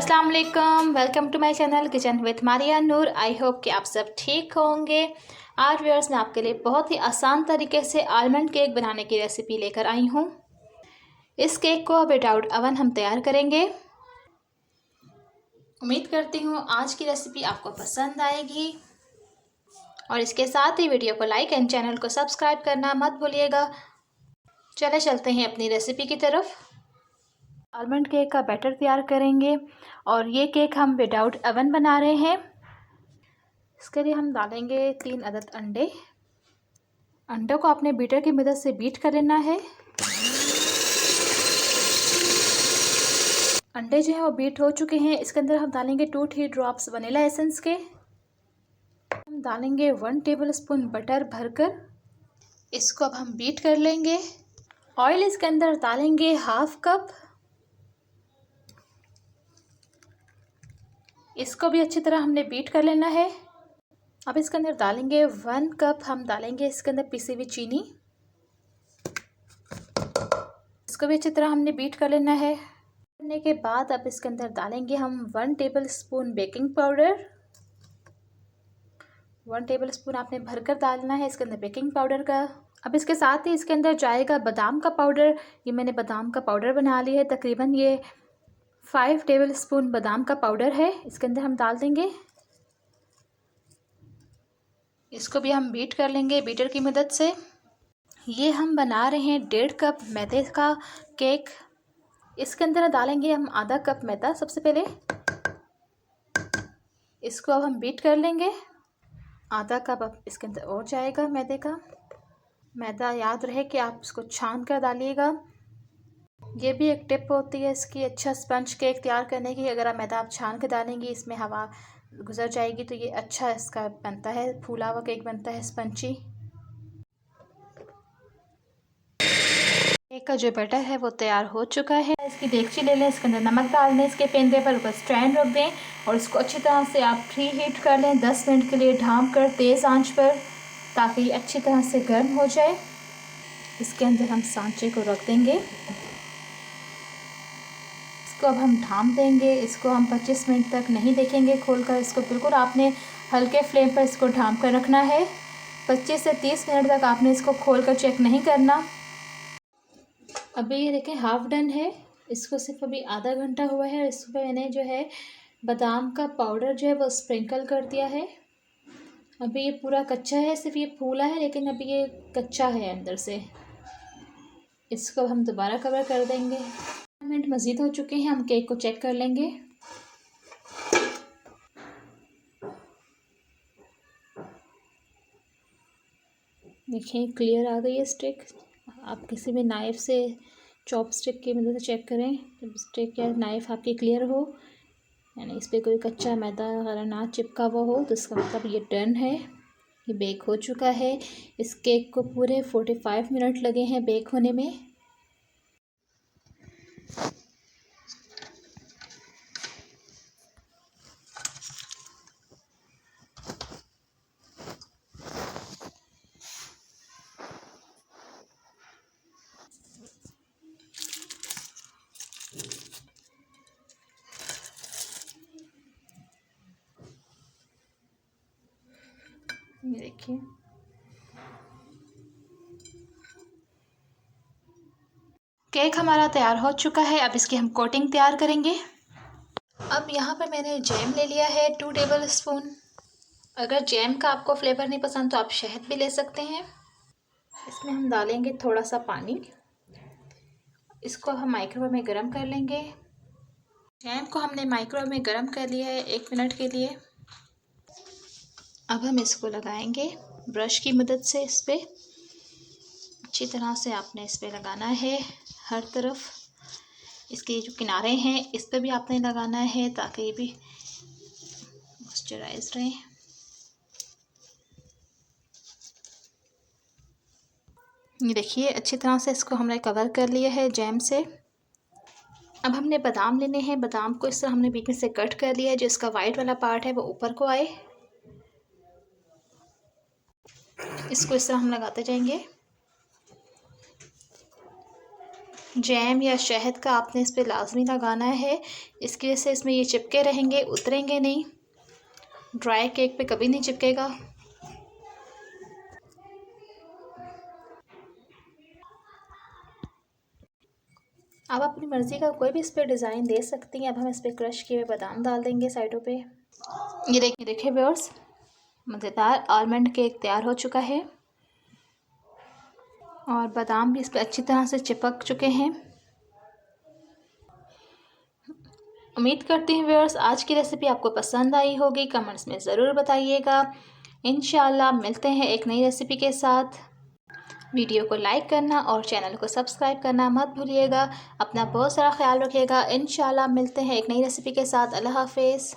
अस्सलाम वालेकुम, welcome to my channel kitchen with Maria Noor. I hope कि आप सब ठीक होंगे। आज व्यूअर्स मैं आपके लिए बहुत ही आसान तरीके से आलमंड केक बनाने की रेसिपी लेकर आई हूँ। इस केक को विदाउट ओवन हम तैयार करेंगे। उम्मीद करती हूँ आज की रेसिपी आपको पसंद आएगी और इसके साथ ही वीडियो को लाइक एंड चैनल को सब्सक्राइब करना मत भूलिएगा। चले चलते हैं अपनी रेसिपी की तरफ। आलमंड केक का बैटर तैयार करेंगे और ये केक हम विदाउट ओवन बना रहे हैं। इसके लिए हम डालेंगे 3 अदद अंडे। अंडों को अपने बीटर की मदद से बीट कर लेना है। अंडे जो है वो बीट हो चुके हैं। इसके अंदर हम डालेंगे 2-3 ड्रॉप्स वनीला एसेंस के। हम डालेंगे 1 टेबलस्पून बटर भरकर। इसको अब हम बीट कर लेंगे। ऑयल इसके अंदर डालेंगे 1/2 कप। इसको भी अच्छी तरह हमने बीट कर लेना है। अब इसके अंदर डालेंगे 1 कप हम डालेंगे इसके अंदर पिसी हुई चीनी। इसको भी अच्छी तरह हमने बीट कर लेना है। करने के बाद अब इसके अंदर डालेंगे हम 1 टेबलस्पून बेकिंग पाउडर। 1 टेबलस्पून आपने भरकर डालना है इसके अंदर बेकिंग पाउडर का। अब इसके साथ ही इसके अंदर जाएगा बादाम का पाउडर। ये मैंने बादाम का पाउडर बना लिया है। तकरीबन ये 5 टेबलस्पून बादाम का पाउडर है। इसके अंदर हम डाल देंगे। इसको भी हम बीट कर लेंगे बीटर की मदद से। ये हम बना रहे हैं 1.5 कप मैदे का केक। इसके अंदर डालेंगे हम आधा कप मैदा। सबसे पहले इसको अब हम बीट कर लेंगे। आधा कप अब इसके अंदर और जाएगा मैदे का। मैदा याद रहे कि आप इसको छान कर डालिएगा। ये भी एक टिप होती है इसकी अच्छा स्पंज केक तैयार करने की। अगर आप मैदा आप छान कर डालेंगी इसमें हवा गुजर जाएगी तो ये अच्छा इसका बनता है, फूला हुआ केक बनता है स्पंजी। केक का जो बैटर है वो तैयार हो चुका है। इसकी देगची ले लें, इसके अंदर नमक डाल दें, इसके पेंदे पर ऊपर स्टैंड रख दें और इसको अच्छी तरह से आप प्री हीट कर लें 10 मिनट के लिए ढाँप कर तेज़ आंच पर, ताकि ये अच्छी तरह से गर्म हो जाए। इसके अंदर हम सांचे को रख देंगे। इसको अब हम ढाँप देंगे। इसको हम 25 मिनट तक नहीं देखेंगे खोलकर। इसको बिल्कुल आपने हल्के फ्लेम पर इसको ढाँप कर रखना है। 25 से 30 मिनट तक आपने इसको खोलकर चेक नहीं करना। अभी ये देखें हाफ डन है। इसको सिर्फ अभी आधा घंटा हुआ है। इस पर मैंने जो है बादाम का पाउडर जो है वो स्प्रिंकल कर दिया है। अभी ये पूरा कच्चा है, सिर्फ ये फूला है लेकिन अभी ये कच्चा है अंदर से। इसको हम दोबारा कवर कर देंगे। मिनट मज़ीद हो चुके हैं। हम केक को चेक कर लेंगे। देखिए क्लियर आ गई है स्टिक। आप किसी भी नाइफ़ से चॉप स्टिक की मदद से चेक करें। जब स्टिक या नाइफ़ आपकी क्लियर हो, यानी इस पर कोई कच्चा मैदा वगैरह ना चिपका हुआ हो, तो इसका मतलब ये डन है, ये बेक हो चुका है। इस केक को पूरे 45 मिनट लगे हैं बेक होने में। ये देखिए केक हमारा तैयार हो चुका है। अब इसकी हम कोटिंग तैयार करेंगे। अब यहाँ पर मैंने जैम ले लिया है 2 टेबलस्पून। अगर जैम का आपको फ्लेवर नहीं पसंद तो आप शहद भी ले सकते हैं। इसमें हम डालेंगे थोड़ा सा पानी। इसको हम माइक्रोवेव में गरम कर लेंगे। जैम को हमने माइक्रोवेव में गरम कर लिया है 1 मिनट के लिए। अब हम इसको लगाएंगे ब्रश की मदद से। इस पर अच्छी तरह से आपने इस पर लगाना है हर तरफ। इसके जो किनारे हैं इस पर भी आपने लगाना है ताकि ये भी मॉइस्चराइज रहे। ये देखिए अच्छी तरह से इसको हमने कवर कर लिया है जैम से। अब हमने बादाम लेने हैं। बादाम को इस तरह हमने बीच में से कट कर लिया है। जो इसका वाइट वाला पार्ट है वो ऊपर को आए, इसको इस तरह हम लगाते जाएंगे। जैम या शहद का आपने इस पे लाजमी लगाना है। इसकी वजह से इसमें ये चिपके रहेंगे, उतरेंगे नहीं। ड्राई केक पे कभी नहीं चिपकेगा। आप अपनी मर्ज़ी का कोई भी इस पर डिज़ाइन दे सकती हैं। अब हम इस पर क्रश किए हुए बादाम डाल देंगे साइडों पे। ये देखिए व्यूअर्स, मज़ेदार आलमंड केक तैयार हो चुका है और बादाम भी इस पर अच्छी तरह से चिपक चुके हैं। उम्मीद करती हूँ व्यूअर्स आज की रेसिपी आपको पसंद आई होगी। कमेंट्स में ज़रूर बताइएगा। इंशाल्लाह मिलते हैं एक नई रेसिपी के साथ। वीडियो को लाइक करना और चैनल को सब्सक्राइब करना मत भूलिएगा। अपना बहुत सारा ख्याल रखिएगा। इंशाल्लाह मिलते हैं एक नई रेसिपी के साथ। अल्लाह हाफिज़।